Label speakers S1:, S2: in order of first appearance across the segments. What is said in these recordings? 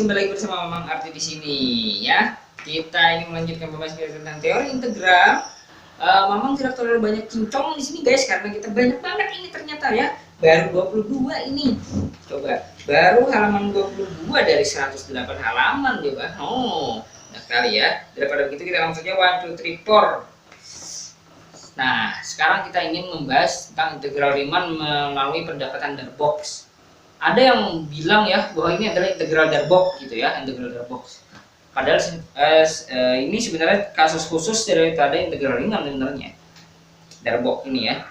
S1: kembali lagi bersama Mamang Arti di sini ya. Kita ini melanjutkan pembahasan tentang teori integral. Mamang tidak terlalu banyak cincong di sini guys, karena kita banyak banget ini ternyata ya. Baru 22 ini. Coba, baru halaman 22 dari 108 halaman coba. Oh, nah sekali ya. Daripada begitu kita langsung saja 1, 2, 3, 4. Nah, sekarang kita ingin membahas tentang integral Riemann melalui pendekatan Darboux. Ada yang bilang ya bahwa ini adalah integral Darboux gitu ya, integral Darboux. Padahal ini sebenarnya kasus khusus daripada integral Riemann sebenarnya. Darboux ini ya.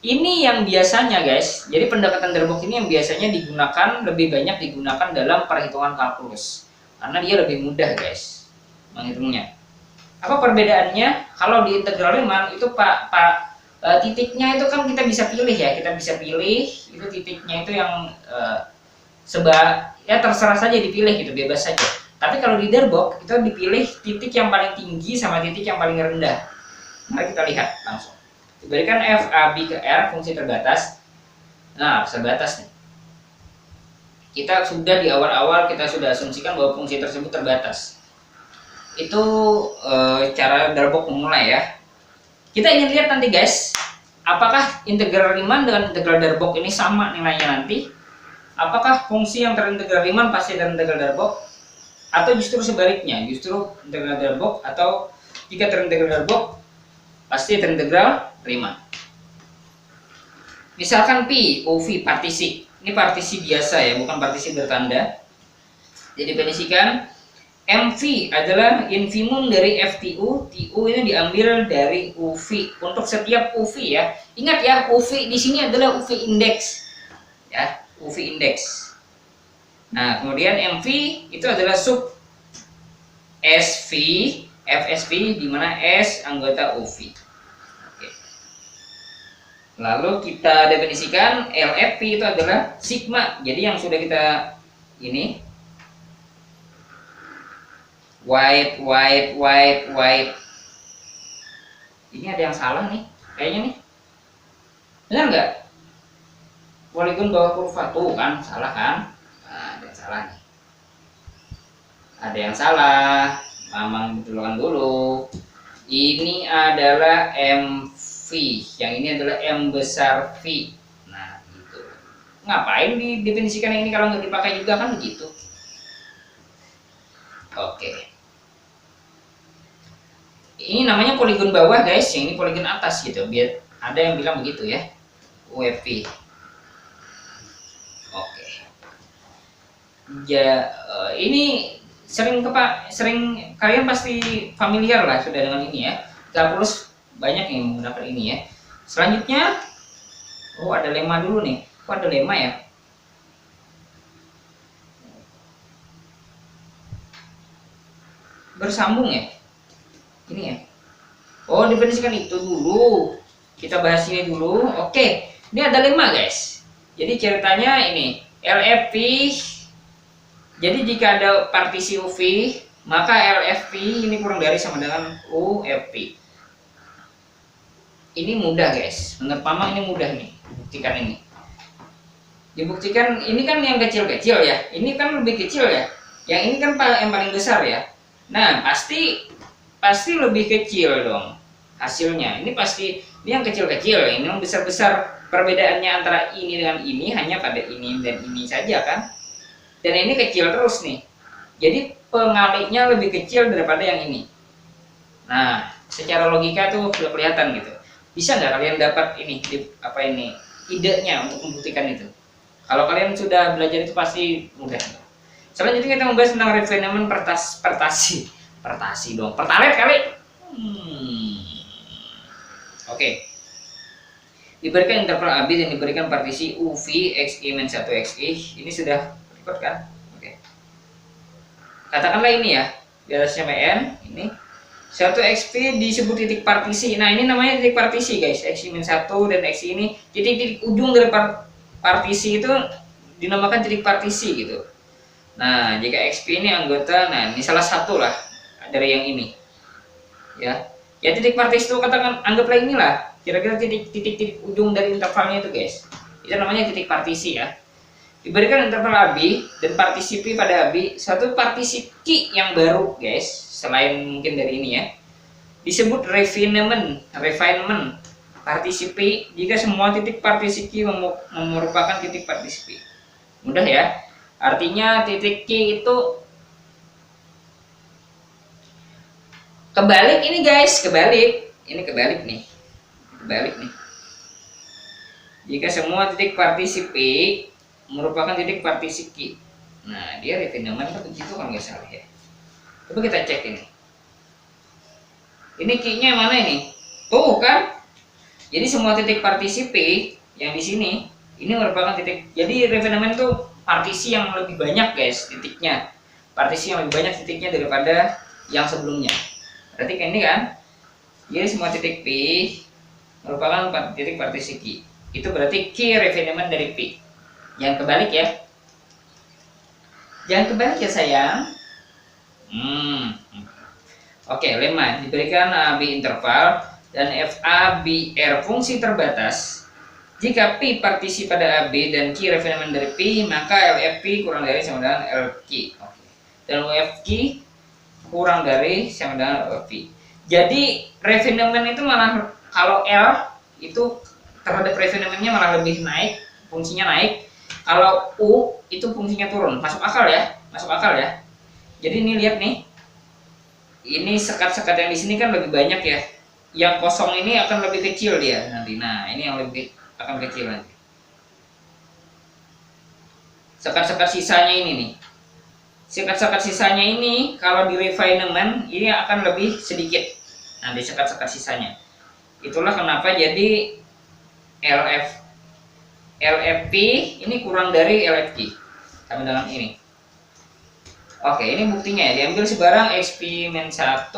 S1: Ini yang biasanya guys, jadi pendekatan Darboux ini yang biasanya digunakan, lebih banyak digunakan dalam perhitungan kalkulus. Karena dia lebih mudah guys menghitungnya. Apa perbedaannya? Kalau di integral Riemann itu titiknya itu kan kita bisa pilih ya, kita bisa pilih itu titiknya itu yang ya terserah saja dipilih gitu, bebas saja. Tapi kalau di Darboux itu dipilih titik yang paling tinggi sama titik yang paling rendah. Mari kita lihat langsung. Diberikan f a b ke r fungsi terbatas. Nah, terbatas nih. Kita sudah di awal-awal kita sudah asumsikan bahwa fungsi tersebut terbatas. Itu cara Darboux memulai ya. Kita ingin lihat nanti guys, apakah integral Riemann dengan integral Darboux ini sama nilainya nanti? Apakah fungsi yang terintegral Riemann pasti terintegral Darboux? Atau justru sebaliknya, justru integral Darboux, atau jika terintegral Darboux pasti terintegral Riemann. Misalkan Pi, UV, partisi. Ini partisi biasa ya, bukan partisi bertanda. Jadi definisikan MV adalah infimum dari FTU. TU ini diambil dari UV untuk setiap UV ya. Ingat ya, UV di sini adalah UV index ya, UV index. Nah, kemudian MV itu adalah sub SV, FSV di mana S anggota UV. Oke. Lalu kita definisikan LFP itu adalah sigma. Jadi yang sudah kita ini white. Ini ada yang salah nih, kayaknya nih. Benar nggak? Poligon bawah kurva tuh kan, salah kan? Nah, ada yang salah nih. Ada yang salah. Mamang betulkan dulu. Ini adalah MV, yang ini adalah M besar V. Nah, gitu. Ngapain didefinisikan yang ini kalau nggak dipakai juga kan begitu? Oke. Ini namanya poligon bawah guys, yang ini poligon atas gitu. Biar ada yang bilang begitu ya. UFP. Oke. Ya, ini sering kalian pasti familiar lah sudah dengan ini ya. Kalkulus banyak yang menggunakan ini ya. Selanjutnya, ada lemma dulu nih. Kok ada lemma ya? Bersambung ya, ini ya. Definisikan itu dulu, kita bahas ini dulu. Oke, ini ada lemma guys. Jadi ceritanya ini LFP. Jadi jika ada partisi UV, maka LFP ini kurang dari sama dengan UFP. Ini mudah guys, menurut Mamang ini mudah nih, buktikan ini. Dibuktikan ini kan yang kecil-kecil ya, ini kan lebih kecil ya. Yang ini kan yang paling besar ya. Nah, pasti lebih kecil dong hasilnya. Ini yang kecil-kecil, ini yang besar-besar. Perbedaannya antara ini dengan ini hanya pada ini dan ini saja kan. Dan ini kecil terus nih. Jadi pengaliknya lebih kecil daripada yang ini. Nah, secara logika tuh sudah kelihatan gitu. Bisa nggak kalian dapat ini idenya untuk membuktikan itu? Kalau kalian sudah belajar itu pasti mudah. Selanjutnya kita membahas tentang Riemann pertasi dong, pertalet kali. Oke. Diberikan interval AB dan diberikan partisi UV XI-1 XI. Ini sudah record kan? Oke. Katakanlah ini ya, di atasnya Mn, ini 1 XP disebut titik partisi. Nah, ini namanya titik partisi guys. XI-1 dan XI ini titik-titik ujung dari partisi itu dinamakan titik partisi gitu. Nah, jika XP ini anggota, nah ini salah satu lah dari yang ini. Ya titik partisi itu katakan anggaplah inilah kira-kira titik ujung dari intervalnya itu guys. Itu namanya titik partisi ya. Diberikan interval AB dan partisip P pada AB, satu partisip Q yang baru guys, selain mungkin dari ini ya, disebut refinement partisip P jika semua titik partisip Q merupakan titik partisip P. Mudah ya, artinya titik Q itu kebalik ini guys, kebalik nih, jika semua titik partisip P merupakan titik partisip Q. Nah, dia refinement kan begitu kan, nggak salah ya. Coba kita cek ini. Ini Q-nya mana ini? Tuh kan? Jadi semua titik partisip P yang di sini ini merupakan titik. Jadi refinement itu partisi yang lebih banyak guys titiknya. Partisi yang lebih banyak titiknya daripada yang sebelumnya. Berarti kayak ini kan? Jadi semua titik P merupakan titik partisi Q. Itu berarti Q refinement dari P. Jangan kebalik ya. Jangan kebalik ya sayang. Oke, lemma diberikan AB interval dan FABR fungsi terbatas. Jika P partisi pada AB dan Q refinement dari P, maka LFP kurang dari sama dengan LQ. Dan UFQ kurang dari sama dengan LFP. Jadi refinement itu malah kalau L itu terhadap refinementnya malah lebih naik, fungsinya naik. Kalau U itu fungsinya turun. Masuk akal ya? Jadi ini lihat nih. Ini sekat-sekat yang di sini kan lebih banyak ya. Yang kosong ini akan lebih kecil dia nanti. Nah, ini yang lebih akan kecil nanti. Sekat-sekat sisanya ini nih. Sekat-sekat sisanya ini kalau di refinement ini akan lebih sedikit. Nanti sekat-sekat sisanya. Itulah kenapa jadi LFP ini kurang dari LFQ sama dengan ini. Oke, ini buktinya ya, diambil sebarang XP-1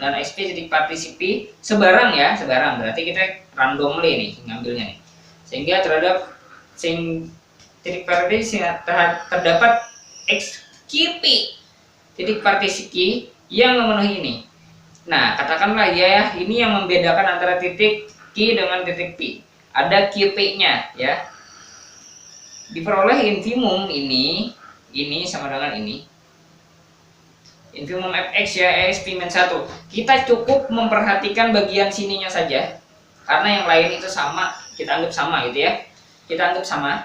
S1: dan XP titik partisip P sebarang ya, sebarang berarti kita randomly nih ngambilnya nih. Sehingga terhadap titik partisip terdapat XQP titik partisip Q yang memenuhi ini. Nah, katakanlah ya, ini yang membedakan antara titik Q dengan titik P. Ada QP-nya ya. Diperoleh infimum ini sama dengan ini. Infimum fx ya, XP-1. Kita cukup memperhatikan bagian sininya saja. Karena yang lain itu sama, kita anggap sama gitu ya. Kita cukup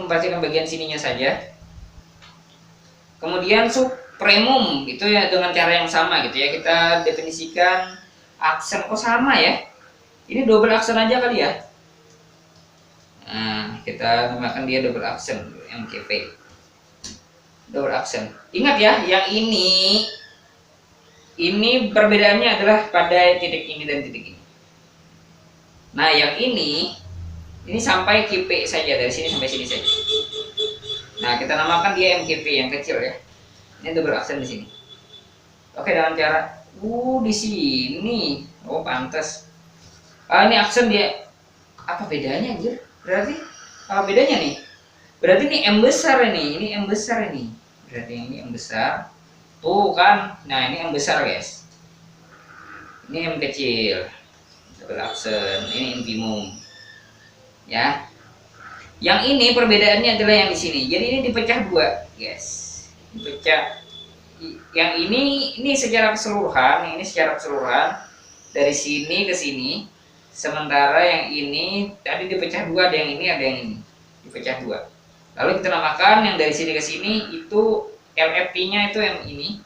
S1: memperhatikan bagian sininya saja. Kemudian supremum itu ya dengan cara yang sama gitu ya. Kita definisikan aksen kok sama ya. Ini double aksen aja kali ya. Nah, kita namakan dia double aksen, MKP. Double aksen. Ingat ya, yang ini perbedaannya adalah pada titik ini dan titik ini. Nah, yang ini sampai QP saja, dari sini sampai sini saja. Nah, kita namakan dia MKP yang kecil ya. Ini double aksen di sini. Oke, dengan cara di sini. Oh, pantas. Ini aksen dia. Apa bedanya anjir? Berarti apa bedanya nih? Berarti ini M besar ini M besar ini. Berarti ini M besar. Tuh kan. Nah, ini M besar, guys. Ini M kecil. Double aksen. Ini infimum. Ya. Yang ini perbedaannya adalah yang di sini. Jadi ini dipecah dua, guys. Dipecah. Yang ini secara keseluruhan, dari sini ke sini. Sementara yang ini tadi dipecah dua, ada yang ini, dipecah dua. Lalu kita namakan yang dari sini ke sini itu LFP-nya itu yang ini,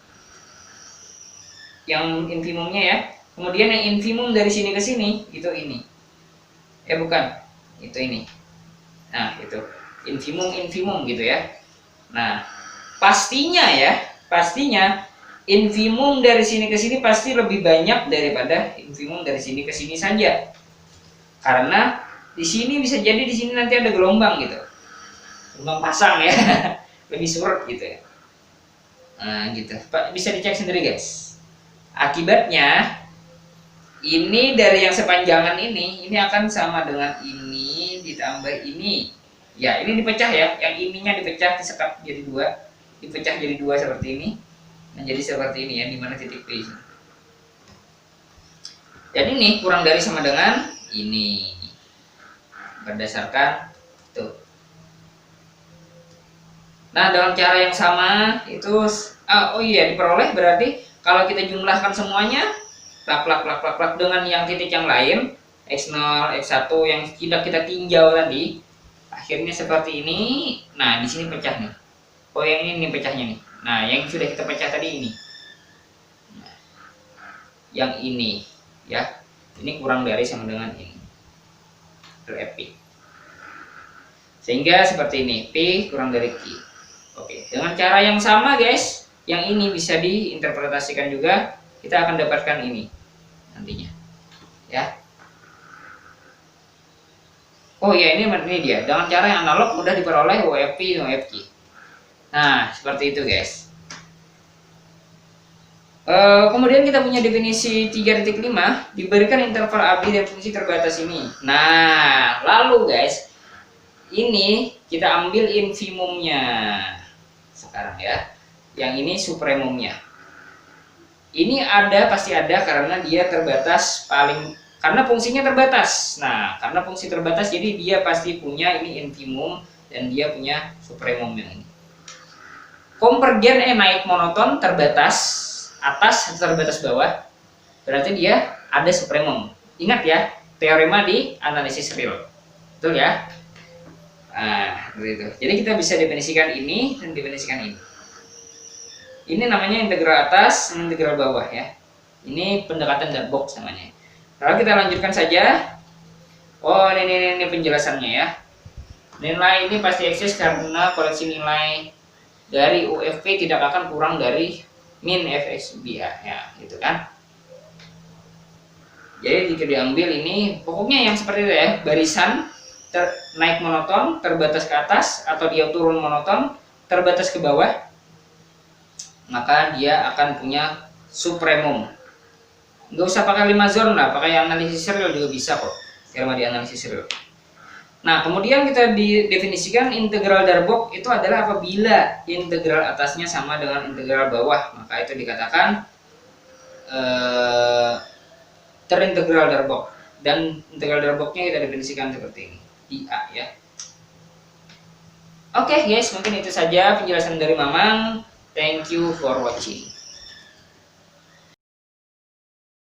S1: yang infimumnya ya. Kemudian yang infimum dari sini ke sini itu ini. Bukan, itu ini. Nah, itu infimum gitu ya. Nah, pastinya infimum dari sini ke sini pasti lebih banyak daripada infimum dari sini ke sini saja. Karena di sini bisa jadi di sini nanti ada gelombang gitu. Gelombang pasang ya. Lebih surut gitu ya. Nah, gitu. Pak, bisa dicek sendiri, guys. Akibatnya ini dari yang sepanjangan ini akan sama dengan ini ditambah ini. Ya, ini dipecah ya. Yang ininya dipecah, disekat jadi dua. Dipecah jadi dua seperti ini. Menjadi seperti ini ya, dimana titik P. Dan ini kurang dari sama dengan ini berdasarkan tuh Nah, dengan cara yang sama itu oh iya, diperoleh berarti kalau kita jumlahkan semuanya plak plak plak plak plak dengan yang titik yang lain, x0, x1 yang tidak kita tinjau tadi, akhirnya seperti ini. Nah, di sini pecah nih. Oh, yang ini nih pecahnya nih. Nah, yang sudah kita pecah tadi ini. Nah, yang ini ya. Ini kurang dari sama dengan ini. Fp. Sehingga seperti ini, P kurang dari Q. Oke, dengan cara yang sama guys, yang ini bisa diinterpretasikan juga, kita akan dapatkan ini nantinya. Ya. Oh ya, ini dia. Dengan cara yang analog mudah diperoleh WFP dan WFQ. Nah, seperti itu guys. Kemudian kita punya definisi 3.5, diberikan interval AB dan fungsi terbatas ini. Nah, lalu guys, ini kita ambil infimumnya sekarang ya. Yang ini supremumnya. Ini pasti ada karena dia terbatas karena fungsinya terbatas. Nah, karena fungsi terbatas jadi dia pasti punya ini infimum dan dia punya supremum yang ini. Konvergen naik monoton terbatas atas atau terbatas bawah, berarti dia ada supremum. Ingat ya, teorema di analisis real, betul ya? Nah, seperti itu. Jadi kita bisa definisikan ini dan definisikan ini. Ini namanya integral atas dan integral bawah ya. Ini pendekatan Darboux namanya. Lalu kita lanjutkan saja. Oh, ini penjelasannya ya. Nilai ini pasti eksis karena koleksi nilai dari UFP tidak akan kurang dari min fx ya, gitu kan. Jadi jika diambil ini pokoknya yang seperti itu ya, barisan naik monoton terbatas ke atas atau dia turun monoton terbatas ke bawah, maka dia akan punya supremum. Nggak usah pakai 5 zone lah, pakai analisis serial juga bisa kok, teorema di analisis serial. Nah, kemudian kita didefinisikan integral Darboux itu adalah apabila integral atasnya sama dengan integral bawah, maka itu dikatakan terintegral Darboux. Dan integral Darboux-nya kita definisikan seperti ini, di A ya. Oke guys, mungkin itu saja penjelasan dari Mamang. Thank you for watching.